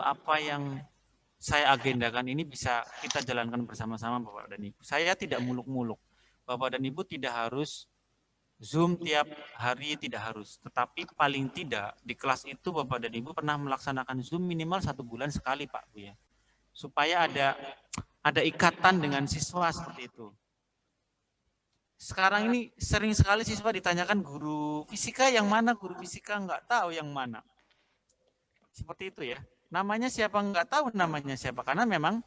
apa yang saya agendakan ini bisa kita jalankan bersama-sama Bapak dan Ibu. Saya tidak muluk-muluk. Bapak dan Ibu tidak harus Zoom tiap hari, tidak harus. Tetapi paling tidak di kelas itu Bapak dan Ibu pernah melaksanakan Zoom minimal 1 bulan sekali Pak Bu ya. Supaya ada ikatan dengan siswa seperti itu. Sekarang ini sering sekali siswa ditanyakan guru fisika yang mana, guru fisika nggak tahu yang mana. Seperti itu ya. Namanya siapa nggak tahu namanya siapa, karena memang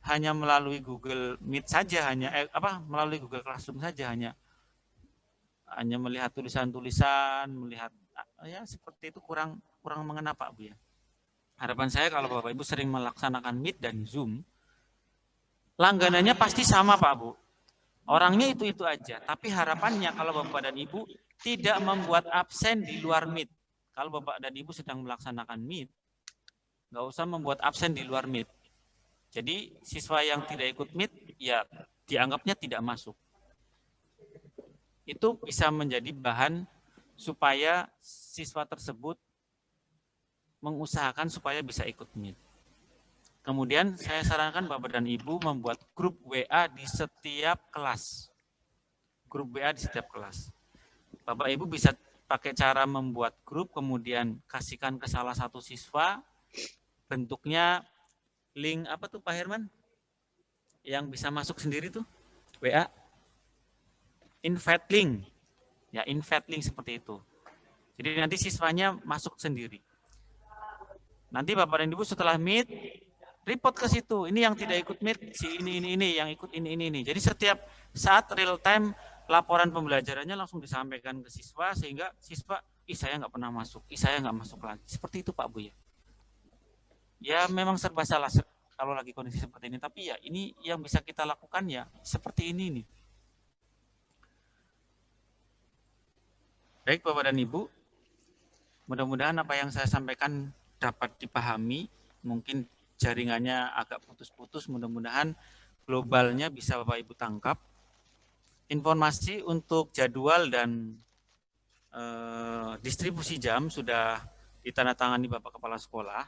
hanya melalui Google Meet saja, melalui Google Classroom saja, hanya melihat tulisan-tulisan, melihat ya seperti itu kurang mengena Pak Bu ya. Harapan saya kalau Bapak Ibu sering melaksanakan Meet dan Zoom, langganannya pasti sama Pak Bu. Orangnya itu aja, tapi harapannya kalau Bapak dan Ibu tidak membuat absen di luar Meet. Kalau Bapak dan Ibu sedang melaksanakan Meet, nggak usah membuat absen di luar Meet. Jadi siswa yang tidak ikut Meet, ya dianggapnya tidak masuk. Itu bisa menjadi bahan supaya siswa tersebut mengusahakan supaya bisa ikut Meet. Kemudian saya sarankan Bapak dan Ibu membuat grup WA di setiap kelas. Grup WA di setiap kelas. Bapak Ibu bisa pakai cara membuat grup, kemudian kasihkan ke salah satu siswa, bentuknya link apa tuh Pak Herman? Yang bisa masuk sendiri tuh WA. Invite link. Ya, invite link seperti itu. Jadi nanti siswanya masuk sendiri. Nanti Bapak dan Ibu setelah Meet, report ke situ. Ini yang tidak ikut Meet, si ini, yang ikut ini. Jadi setiap saat real time laporan pembelajarannya langsung disampaikan ke siswa, sehingga siswa, saya nggak pernah masuk, saya nggak masuk lagi. Seperti itu Pak Bu ya. Ya memang serba salah kalau lagi kondisi seperti ini, tapi ya ini yang bisa kita lakukan ya seperti ini nih. Baik Bapak dan Ibu, mudah-mudahan apa yang saya sampaikan dapat dipahami. Mungkin jaringannya agak putus-putus, mudah-mudahan globalnya bisa Bapak Ibu tangkap. Informasi untuk jadwal dan distribusi jam sudah ditandatangani Bapak Kepala Sekolah,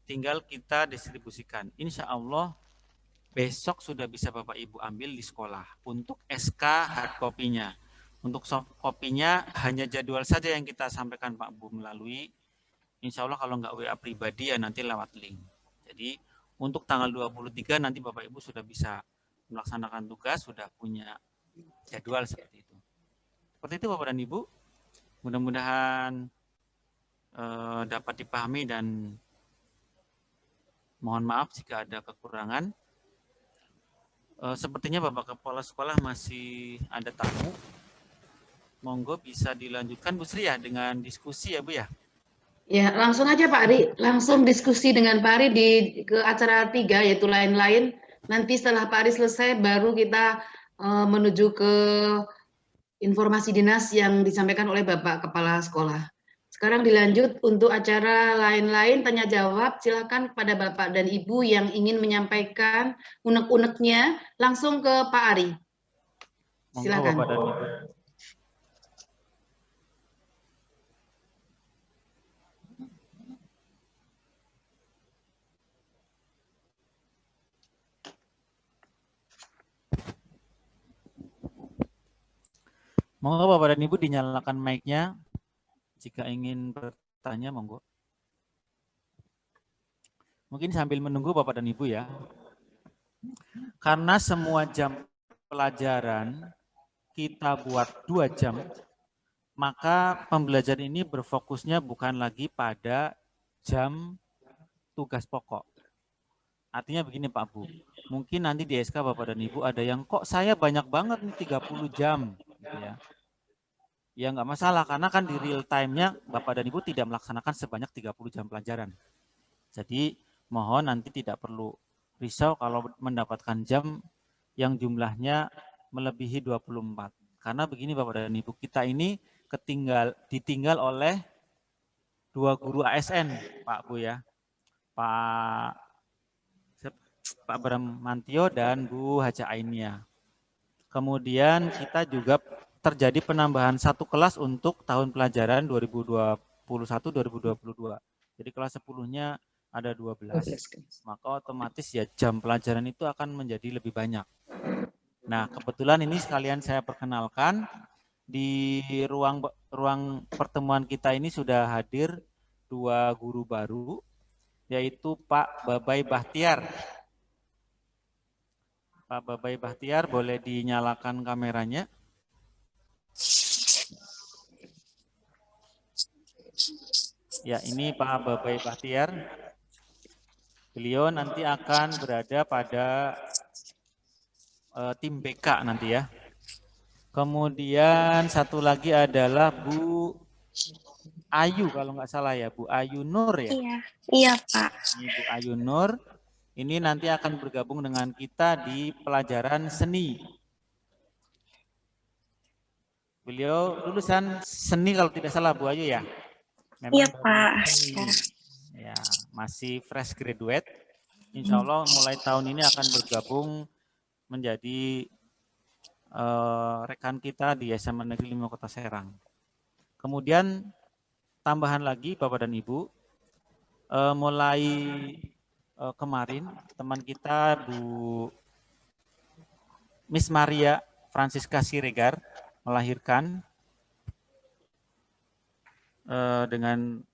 tinggal kita distribusikan. Insya Allah besok sudah bisa Bapak Ibu ambil di sekolah untuk SK hard copy-nya. Untuk soft copy-nya hanya jadwal saja yang kita sampaikan Pak Bu melalui, insya Allah kalau nggak WA pribadi ya nanti lewat link. Jadi untuk tanggal 23 nanti Bapak Ibu sudah bisa melaksanakan tugas, sudah punya jadwal seperti itu. Seperti itu Bapak dan Ibu. Mudah-mudahan dapat dipahami dan mohon maaf jika ada kekurangan. Sepertinya Bapak Kepala Sekolah masih ada tamu. Monggo bisa dilanjutkan Bu Sri ya dengan diskusi ya Bu ya. Ya, langsung aja Pak Ari, langsung diskusi dengan Pak Ari ke acara 3 yaitu lain-lain. Nanti setelah Pak Ari selesai baru kita menuju ke informasi dinas yang disampaikan oleh Bapak Kepala Sekolah. Sekarang dilanjut untuk acara lain-lain, tanya jawab, silakan kepada Bapak dan Ibu yang ingin menyampaikan unek-uneknya, langsung ke Pak Ari. Monggo Silakan. Bapak dan Ibu. Monggo Bapak dan Ibu dinyalakan mic-nya jika ingin bertanya, monggo. Mungkin sambil menunggu Bapak dan Ibu ya. Karena semua jam pelajaran kita buat 2 jam, maka pembelajaran ini berfokusnya bukan lagi pada jam tugas pokok. Artinya begini Pak Bu, mungkin nanti di SK Bapak dan Ibu ada yang kok saya banyak banget nih 30 jam. Gitu ya. Ya nggak masalah, karena kan di real time-nya Bapak dan Ibu tidak melaksanakan sebanyak 30 jam pelajaran. Jadi mohon nanti tidak perlu risau kalau mendapatkan jam yang jumlahnya melebihi 24. Karena begini Bapak dan Ibu, kita ini ditinggal oleh 2 guru ASN, Pak Bu ya. Pak Bramantio dan Bu Haja Ainia. Kemudian kita juga terjadi penambahan 1 kelas untuk tahun pelajaran 2021-2022. Jadi kelas 10-nya ada 12. Maka otomatis ya jam pelajaran itu akan menjadi lebih banyak. Nah, kebetulan ini sekalian saya perkenalkan, di ruang pertemuan kita ini sudah hadir 2 guru baru, yaitu Pak Babai Bahtiar. Pak Babai Bahtiar, boleh dinyalakan kameranya. Ya, ini Pak Babai Bahtiar. Beliau nanti akan berada pada tim BK nanti ya. Kemudian satu lagi adalah Bu Ayu kalau nggak salah ya, Bu Ayu Nur ya. Iya Pak. Ini Bu Ayu Nur. Ini nanti akan bergabung dengan kita di pelajaran seni. Beliau lulusan seni kalau tidak salah Bu Ayu ya. Memang Iya Pak. Ya, masih fresh graduate. Insya Allah mulai tahun ini akan bergabung menjadi rekan kita di SMA Negeri 5 Kota Serang. Kemudian tambahan lagi Bapak dan Ibu, mulai kemarin teman kita Bu Miss Maria Francisca Siregar melahirkan dengan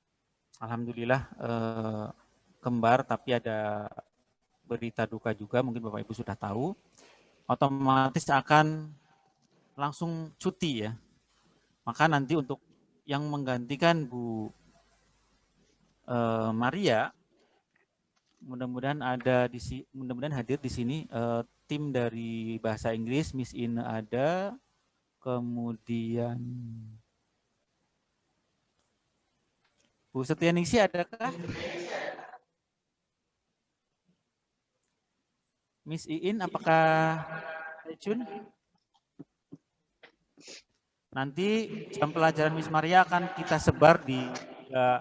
alhamdulillah kembar, tapi ada berita duka juga, mungkin Bapak Ibu sudah tahu. Otomatis akan langsung cuti ya. Maka nanti untuk yang menggantikan Bu Maria, mudah-mudahan hadir di sini tim dari bahasa Inggris, Miss Ine ada, kemudian Bu Setianingsi adakah? Miss Iin, apakah Jun? Nanti jam pelajaran Miss Maria akan kita sebar di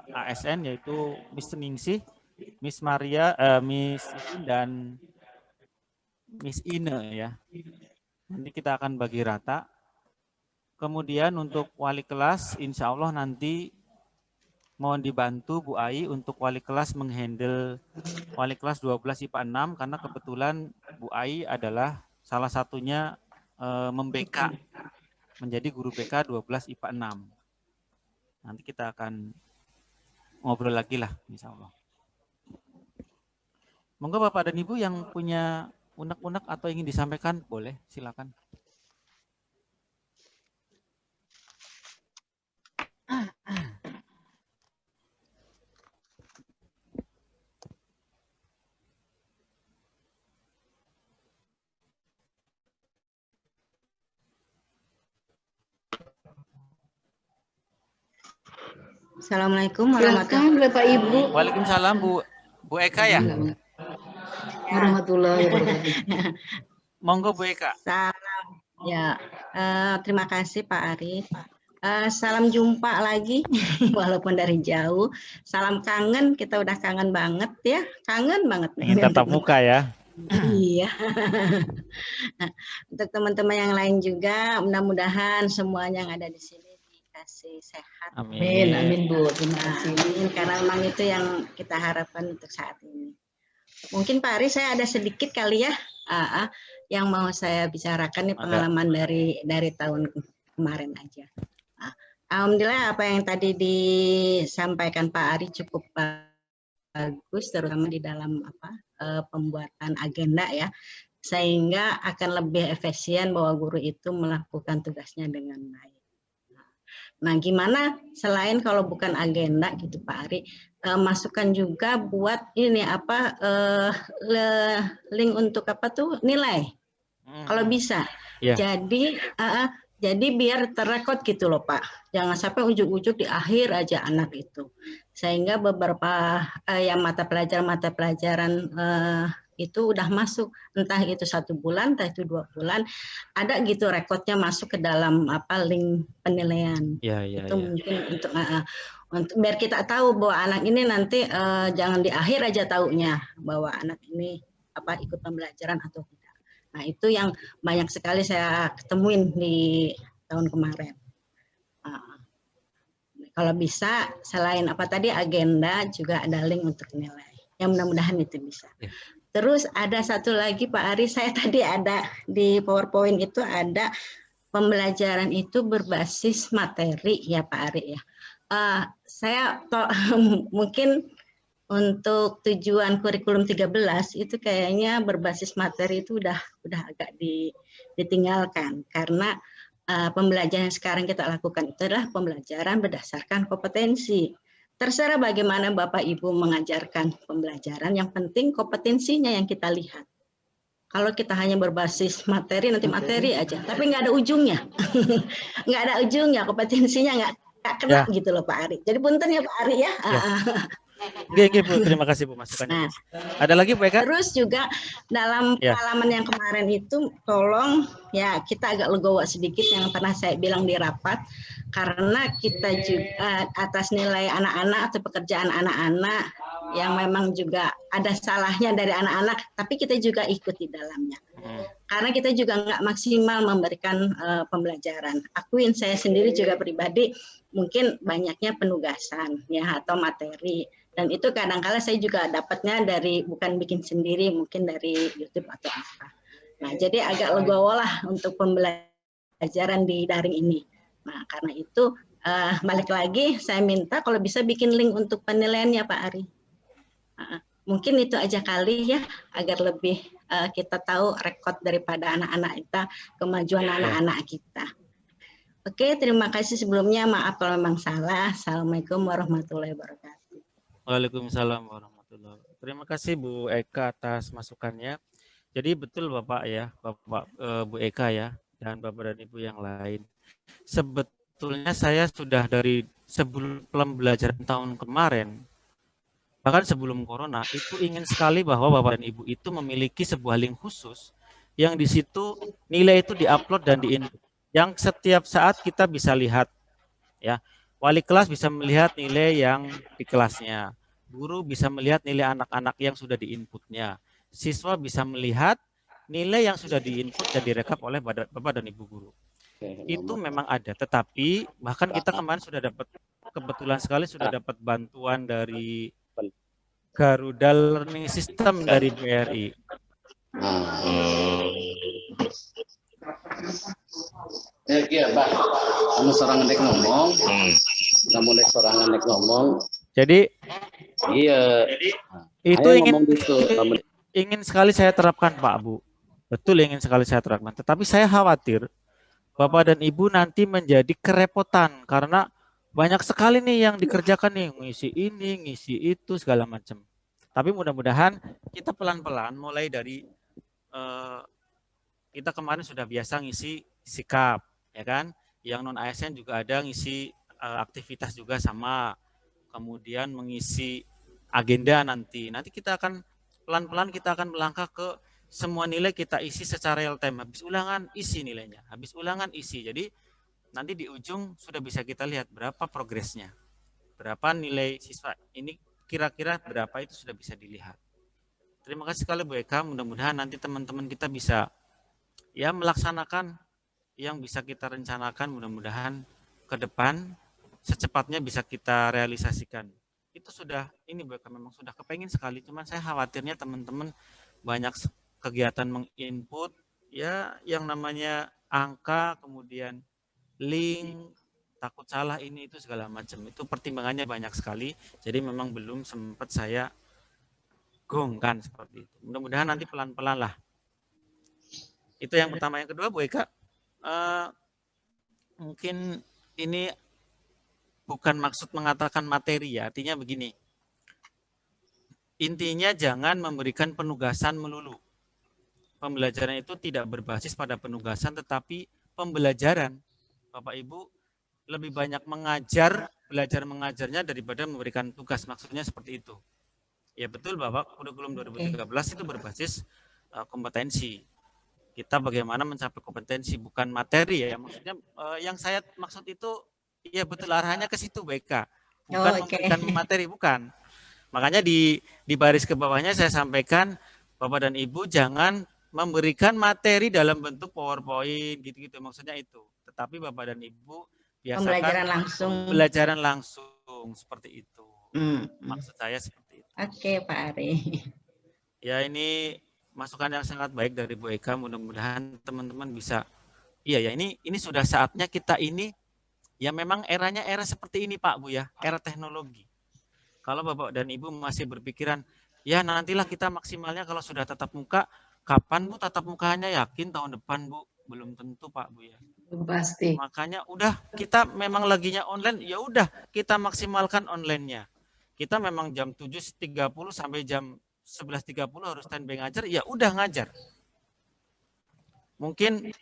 ASN, yaitu Miss Ningsih, Miss Maria, Miss Iin dan Miss Ine ya. Nanti kita akan bagi rata. Kemudian untuk wali kelas, insya Allah nanti mohon dibantu Bu Ai untuk wali kelas menghandle wali kelas 12 IPA 6, karena kebetulan Bu Ai adalah salah satunya membeka menjadi guru BK 12 IPA 6. Nanti kita akan ngobrol lagi lah insya Allah. Monggo Bapak dan Ibu yang punya unek-unek atau ingin disampaikan boleh, silakan. Assalamualaikum warahmatullahi Silakan Bapak Ibu. Waalaikumsalam Bu Eka ya. Warahmatullahi wabarakatuh. Monggo Bu Eka. wabarakatuh. Ya, terima kasih Pak Ari. Salam jumpa lagi, walaupun dari jauh. Salam kangen, kita udah kangen banget ya. Kangen banget. Ingin tatap muka ya. Iya. Untuk teman-teman yang lain juga, mudah-mudahan semuanya yang ada di sini dikasih sehat. Amin, amin Bu. Terima kasih. Amin, karena memang itu yang kita harapkan untuk saat ini. Mungkin Pak Ari, saya ada sedikit kali ya, yang mau saya bicarakan nih pengalaman dari tahun kemarin aja. Alhamdulillah apa yang tadi disampaikan Pak Ari cukup bagus, terutama di dalam pembuatan agenda ya, sehingga akan lebih efisien bahwa guru itu melakukan tugasnya dengan baik. Nah, gimana selain kalau bukan agenda gitu Pak Ari, masukkan juga buat ini link untuk nilai, kalau bisa. Yeah. Jadi biar terrekod gitu loh Pak, jangan sampai ujuk-ujuk di akhir aja anak itu, sehingga beberapa yang mata pelajaran itu udah masuk, entah itu 1 bulan, entah itu 2 bulan, ada gitu rekodnya masuk ke dalam link penilaian. Itu mungkin untuk biar kita tahu bahwa anak ini nanti jangan di akhir aja taunya bahwa anak ini ikut pembelajaran atau tidak. Nah, itu yang banyak sekali saya ketemuin di tahun kemarin. Kalau bisa selain agenda juga ada link untuk nilai. Yang mudah-mudahan itu bisa. Yeah. Terus ada satu lagi Pak Ari, saya tadi ada di PowerPoint itu ada pembelajaran itu berbasis materi ya Pak Ari ya. Saya mungkin untuk tujuan kurikulum 13 itu kayaknya berbasis materi itu udah agak ditinggalkan, karena pembelajaran yang sekarang kita lakukan itu adalah pembelajaran berdasarkan kompetensi. Terserah bagaimana Bapak Ibu mengajarkan pembelajaran, yang penting kompetensinya yang kita lihat. Kalau kita hanya berbasis materi, nanti materi aja, tapi nggak ada ujungnya. Nggak ada ujungnya, kompetensinya nggak kena gitu loh Pak Ari. Jadi punten ya Pak Ari ya. Oke, Bu, terima kasih Bu masukannya. Ada lagi Bu Eka? Terus juga dalam pengalaman yang kemarin itu, tolong ya kita agak legowo sedikit yang pernah saya bilang di rapat, karena kita juga atas nilai anak-anak atau pekerjaan anak-anak yang memang juga ada salahnya dari anak-anak, tapi kita juga ikut di dalamnya. Karena kita juga nggak maksimal memberikan pembelajaran. Akuin saya sendiri juga pribadi mungkin banyaknya penugasan ya atau materi. Dan itu kadang-kala saya juga dapatnya dari bukan bikin sendiri, mungkin dari YouTube atau apa. Nah, jadi agak legowo lah untuk pembelajaran di daring ini. Nah, karena itu balik lagi saya minta kalau bisa bikin link untuk penilaiannya Pak Ari. Mungkin itu aja kali ya, agar lebih kita tahu rekod daripada anak-anak kita, kemajuan anak-anak kita. Oke, terima kasih sebelumnya. Maaf kalau memang salah. Assalamualaikum warahmatullahi wabarakatuh. Waalaikumsalam warahmatullahi wabarakatuh. Terima kasih Bu Eka atas masukannya. Jadi betul Bapak ya, Bu Eka ya, dan Bapak dan Ibu yang lain. Sebetulnya saya sudah dari sebelum pembelajaran tahun kemarin, bahkan sebelum corona, itu ingin sekali bahwa Bapak dan Ibu itu memiliki sebuah link khusus yang di situ nilai itu diupload dan diinput, yang setiap saat kita bisa lihat ya. Wali kelas bisa melihat nilai yang di kelasnya, guru bisa melihat nilai anak-anak yang sudah diinputnya, siswa bisa melihat nilai yang sudah diinput dan direkap oleh Bapak dan Ibu guru. Itu memang ada, tetapi bahkan kita kemarin sudah dapat, kebetulan sekali sudah dapat bantuan dari Garuda Learning System dari BRI. Iya, Pak. Kamu seorang anak ngomong. Jadi, iya. Itu ingin sekali saya terapkan, Pak Bu. Betul, ingin sekali saya terapkan. Tetapi saya khawatir Bapak dan Ibu nanti menjadi kerepotan karena banyak sekali nih yang dikerjakan nih, ngisi ini, ngisi itu, segala macam. Tapi mudah-mudahan kita pelan-pelan mulai dari kita kemarin sudah biasa ngisi sikap, ya kan? Yang non ASN juga ada ngisi aktivitas juga sama. Kemudian mengisi agenda nanti. Nanti kita akan pelan-pelan kita akan melangkah ke semua nilai kita isi secara real time. Habis ulangan isi nilainya, habis ulangan isi. Jadi nanti di ujung sudah bisa kita lihat berapa progresnya, berapa nilai siswa ini, kira-kira berapa itu sudah bisa dilihat. Terima kasih sekali Bu Eka, mudah-mudahan nanti teman-teman kita bisa ya melaksanakan yang bisa kita rencanakan, mudah-mudahan ke depan secepatnya bisa kita realisasikan. Itu sudah, ini Bu Eka memang sudah kepengen sekali, cuman saya khawatirnya teman-teman banyak kegiatan menginput, ya yang namanya angka, kemudian link, takut salah ini itu segala macam. Itu pertimbangannya banyak sekali, jadi memang belum sempat saya gongkan seperti itu. Mudah-mudahan nanti pelan-pelan lah. Itu yang pertama. Yang kedua Bu Eka, mungkin ini bukan maksud mengatakan materi ya, artinya begini. Intinya jangan memberikan penugasan melulu. Pembelajaran itu tidak berbasis pada penugasan, tetapi pembelajaran. Bapak Ibu lebih banyak mengajar, belajar mengajarnya daripada memberikan tugas. Maksudnya seperti itu. Ya betul Bapak, kurikulum 2013 itu berbasis kompetensi. Kita bagaimana mencapai kompetensi, bukan materi ya. Maksudnya yang saya maksud itu, ya betul arahannya ke situ BK. Bukan memberikan materi, bukan. Makanya di baris ke bawahnya saya sampaikan, Bapak dan Ibu jangan memberikan materi dalam bentuk PowerPoint gitu-gitu, maksudnya itu. Tetapi Bapak dan Ibu biasakan pembelajaran langsung seperti itu. Maksud saya seperti itu. Oke, Pak Ari. Ya, ini masukan yang sangat baik dari Bu Eka. Mudah-mudahan teman-teman bisa. Iya ya, ini sudah saatnya kita ini ya memang eranya era seperti ini Pak Bu ya, era teknologi. Kalau Bapak dan Ibu masih berpikiran ya nantilah kita maksimalnya kalau sudah tatap muka, kapan Bu tatap mukanya, yakin tahun depan Bu? Belum tentu Pak Bu ya. Pasti. Makanya udah kita memang laginya online, ya udah kita maksimalkan online-nya. Kita memang jam 7.30 sampai jam 11.30 harus standby ngajar, ya udah ngajar. Mungkin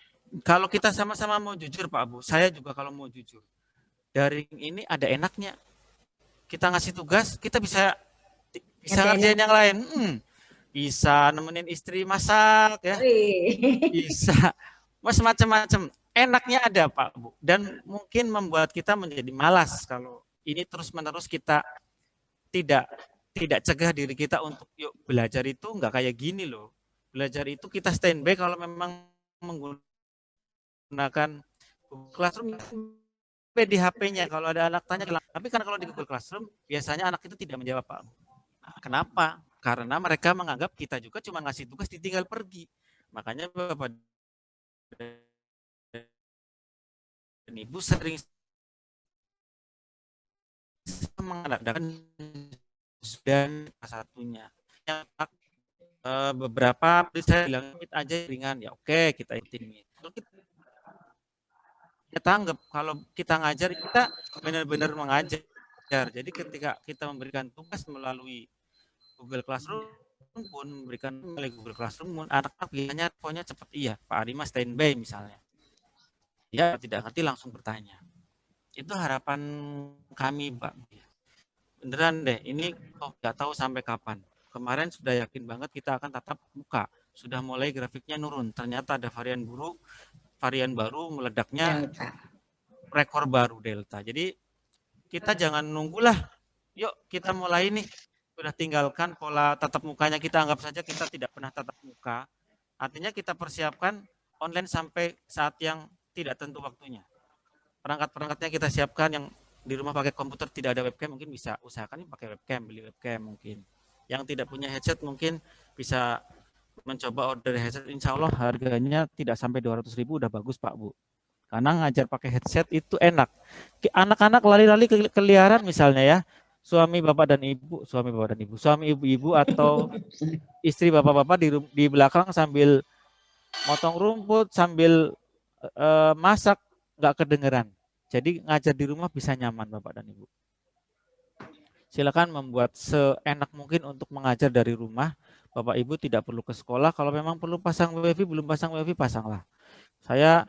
kalau kita sama-sama mau jujur Pak Bu, saya juga kalau mau jujur, daring ini ada enaknya. Kita ngasih tugas, kita bisa ngerjain yang lain. Bisa nemenin istri masak ya. Bisa macam-macam. Enaknya ada Pak Bu. Dan mungkin membuat kita menjadi malas kalau ini terus-menerus kita tidak cegah diri kita untuk yuk belajar itu enggak kayak gini loh. Belajar itu kita standby kalau memang menggunakan Google Classroom di HP-nya. Kalau ada anak tanya, tapi kan kalau di Google Classroom biasanya anak itu tidak menjawab Pak. Nah, kenapa? Karena mereka menganggap kita juga cuma ngasih tugas ditinggal pergi. Makanya Bapak dan Ibu sering mengadakan dan satunya. Beberapa saya bilang aja ringan, ya oke kita ikutin. Kita anggap kalau kita ngajar, kita benar-benar mengajar. Jadi ketika kita memberikan tugas melalui Google Classroom pun, memberikan melalui Google Classroom, anak-anak biasanya responnya cepat, iya Pak Arima standby misalnya. Ya tidak ngerti langsung bertanya. Itu harapan kami Pak. Beneran deh, ini nggak tahu sampai kapan. Kemarin sudah yakin banget kita akan tatap muka. Sudah mulai grafiknya nurun. Ternyata ada varian baru meledaknya rekor baru Delta. Jadi kita jangan nunggulah. Yuk kita mulai nih. Sudah tinggalkan pola tatap mukanya, kita anggap saja kita tidak pernah tatap muka. Artinya kita persiapkan online sampai saat yang tidak tentu waktunya. Perangkat-perangkatnya kita siapkan, yang di rumah pakai komputer tidak ada webcam mungkin bisa usahakan pakai webcam, beli webcam mungkin. Yang tidak punya headset mungkin bisa mencoba order headset, insya Allah harganya tidak sampai 200.000 udah bagus Pak Bu. Karena ngajar pakai headset itu enak. Anak-anak lari-lari keliaran misalnya ya, suami bapak dan ibu, suami ibu-ibu atau istri bapak-bapak di belakang sambil motong rumput, sambil masak, nggak kedengeran. Jadi ngajar di rumah bisa nyaman Bapak dan Ibu. Silakan membuat seenak mungkin untuk mengajar dari rumah. Bapak Ibu tidak perlu ke sekolah. Kalau memang perlu pasang WiFi, belum pasang WiFi, pasanglah. Saya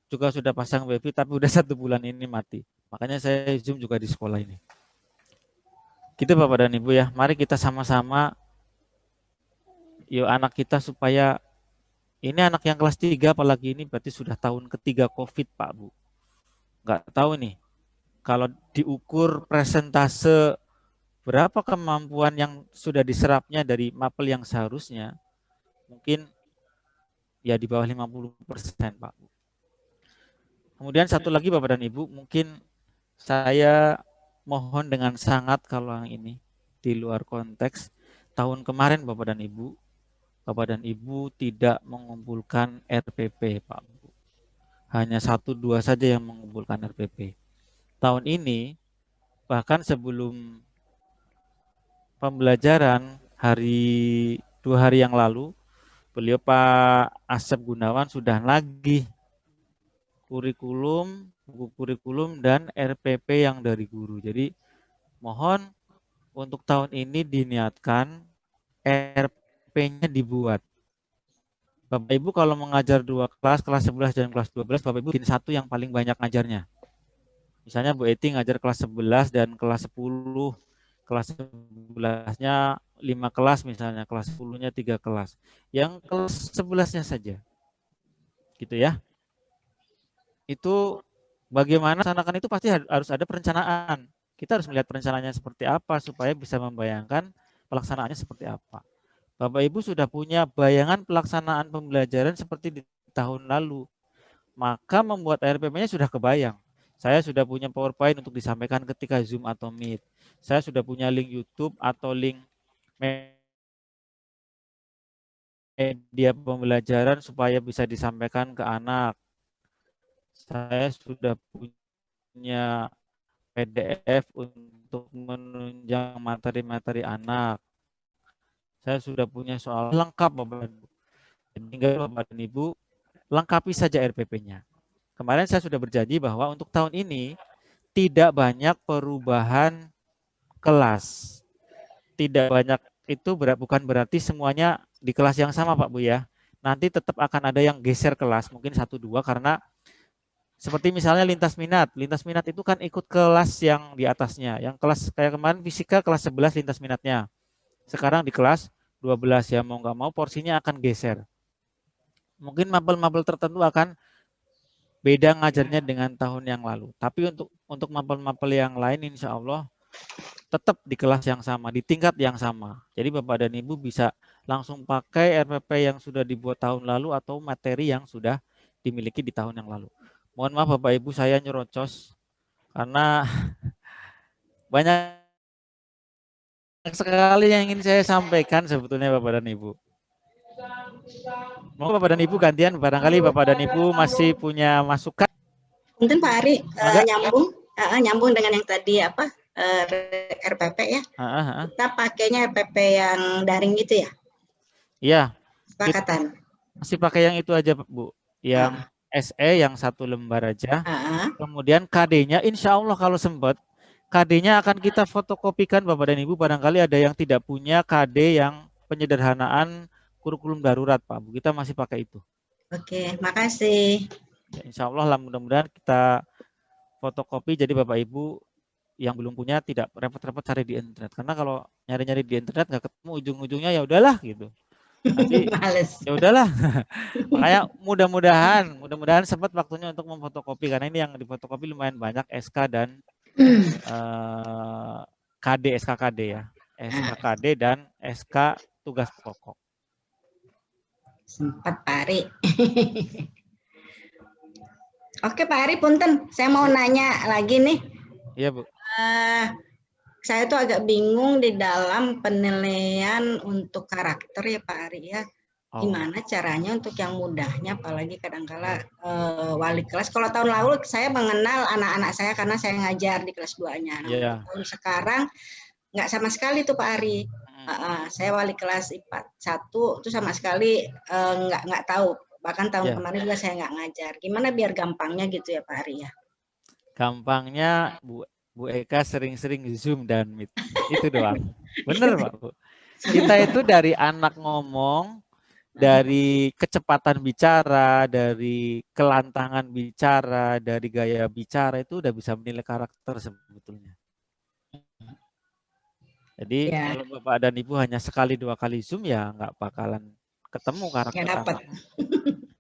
juga sudah pasang WiFi, tapi udah 1 bulan ini mati. Makanya saya Zoom juga di sekolah ini. Gitu Bapak dan Ibu ya. Mari kita sama-sama yuk anak kita supaya ini anak yang kelas 3 apalagi ini berarti sudah tahun ketiga COVID Pak Bu. nggak tahu nih, kalau diukur persentase berapa kemampuan yang sudah diserapnya dari mapel yang seharusnya, mungkin ya di bawah 50%, Pak. Kemudian satu lagi Bapak dan Ibu, mungkin saya mohon dengan sangat kalau yang ini di luar konteks, tahun kemarin Bapak dan Ibu tidak mengumpulkan RPP, Pak. Hanya 1-2 saja yang mengumpulkan RPP. Tahun ini, bahkan sebelum pembelajaran 2 hari yang lalu, beliau Pak Asep Gunawan sudah nagih kurikulum, buku kurikulum dan RPP yang dari guru. Jadi mohon untuk tahun ini diniatkan RP-nya dibuat. Bapak Ibu kalau mengajar 2 kelas, kelas 11 dan kelas 12, Bapak Ibu bikin satu yang paling banyak ngajarnya. Misalnya Bu Eti ngajar kelas 11 dan kelas 10, kelas 11-nya 5 kelas misalnya, kelas 10-nya 3 kelas. Yang kelas 11-nya saja. Gitu ya. Itu bagaimana laksanakan itu pasti harus ada perencanaan. Kita harus melihat perencanaannya seperti apa supaya bisa membayangkan pelaksanaannya seperti apa. Bapak Ibu sudah punya bayangan pelaksanaan pembelajaran seperti di tahun lalu. Maka membuat RPP-nya sudah kebayang. Saya sudah punya PowerPoint untuk disampaikan ketika Zoom atau Meet. Saya sudah punya link YouTube atau link media pembelajaran supaya bisa disampaikan ke anak. Saya sudah punya PDF untuk menunjang materi-materi anak. Saya sudah punya soal lengkap Bapak dan Ibu. Tinggal Bapak dan Ibu lengkapi saja RPP-nya. Kemarin saya sudah berjanji bahwa untuk tahun ini tidak banyak perubahan kelas. Tidak banyak itu bukan berarti semuanya di kelas yang sama Pak Bu ya. Nanti tetap akan ada yang geser kelas, mungkin 1-2 karena seperti misalnya lintas minat. Lintas minat itu kan ikut kelas yang di atasnya. Yang kelas kayak kemarin fisika kelas 11 lintas minatnya. Sekarang di kelas 12 ya mau nggak mau porsinya akan geser. Mungkin mapel-mapel tertentu akan beda ngajarnya dengan tahun yang lalu. Tapi untuk mapel-mapel yang lain insya Allah tetap di kelas yang sama, di tingkat yang sama. Jadi Bapak dan Ibu bisa langsung pakai RPP yang sudah dibuat tahun lalu atau materi yang sudah dimiliki di tahun yang lalu. Mohon maaf Bapak Ibu saya nyerocos karena banyak sekali yang ingin saya sampaikan sebetulnya Bapak dan Ibu. Mau Bapak dan Ibu gantian, barangkali Bapak dan Ibu masih punya masukan. Mungkin Pak Ari nyambung dengan yang tadi RPP ya. Kita pakainya RPP yang daring gitu ya? Iya. Sepakatan. Masih pakai yang itu aja Bu. Yang SE yang 1 lembar aja. Kemudian KD-nya insya Allah kalau sempat, KD-nya akan kita fotokopikan Bapak dan Ibu. Barangkali ada yang tidak punya KD yang penyederhanaan kurikulum darurat Pak Bu. Kita masih pakai itu. Oke, makasih. Ya, insya Allah lah mudah-mudahan kita fotokopi jadi Bapak Ibu yang belum punya tidak repot-repot cari di internet. Karena kalau nyari-nyari di internet nggak ketemu ujung-ujungnya ya udahlah gitu. Nanti ya udahlah. Makanya mudah-mudahan sempat waktunya untuk memfotokopi karena ini yang difotokopi lumayan banyak SK dan SKKD ya. SKKD dan SK tugas pokok. Sempat Pak Ari. Oke Pak Ari, punten. Saya mau nanya lagi nih. Iya Bu. Saya tuh agak bingung di dalam penilaian untuk karakter ya Pak Ari ya. Gimana caranya untuk yang mudahnya, apalagi kadangkala wali kelas. Kalau tahun lalu saya mengenal anak-anak saya karena saya ngajar di kelas 2-nya. Tahun sekarang nggak sama sekali tuh Pak Ari. Saya wali kelas IPA 1 itu sama sekali nggak tahu. Bahkan tahun kemarin juga saya nggak ngajar. Gimana biar gampangnya gitu ya Pak Ari ya? Gampangnya Bu Eka sering-sering Zoom dan Meet. Itu doang. Bener Pak Bu. Kita itu dari anak ngomong, dari kecepatan bicara, dari kelantangan bicara, dari gaya bicara itu udah bisa menilai karakter sebetulnya. Jadi kalau Bapak dan Ibu hanya sekali 2 kali Zoom ya nggak bakalan ketemu karakter anak.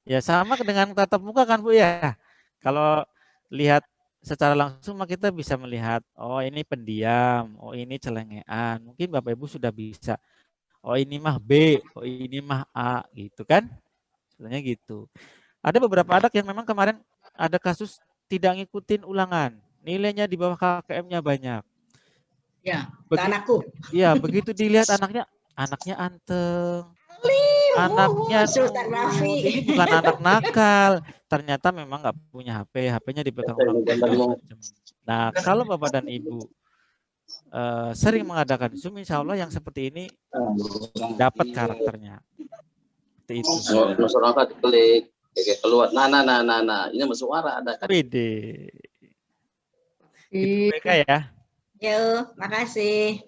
Ya sama dengan tatap muka kan Bu ya. Kalau lihat secara langsung kita bisa melihat, oh ini pendiam, oh ini celengean. Mungkin Bapak Ibu sudah bisa, oh ini mah B, oh ini mah A, gitu kan? Sebenarnya gitu. Ada beberapa anak yang memang kemarin ada kasus tidak ngikutin ulangan, nilainya di bawah KKM-nya banyak. Ya, anakku. Iya, begitu dilihat anaknya anteng, anaknya ini bukan anak nakal, ternyata memang nggak punya HP, HP-nya dipegang orang tua. Nah, kalau Bapak dan Ibu sering mengadakan Zoom, insya Allah yang seperti ini dapat karakternya. Seperti itu. Masyarakat klik keluar. Nah. Ini bersuara ada kan? Bede. Itu mereka ya. Yo, makasih.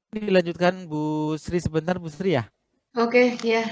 Dilanjutkan Bu Sri sebentar, Bu Sri ya. Oke, ya.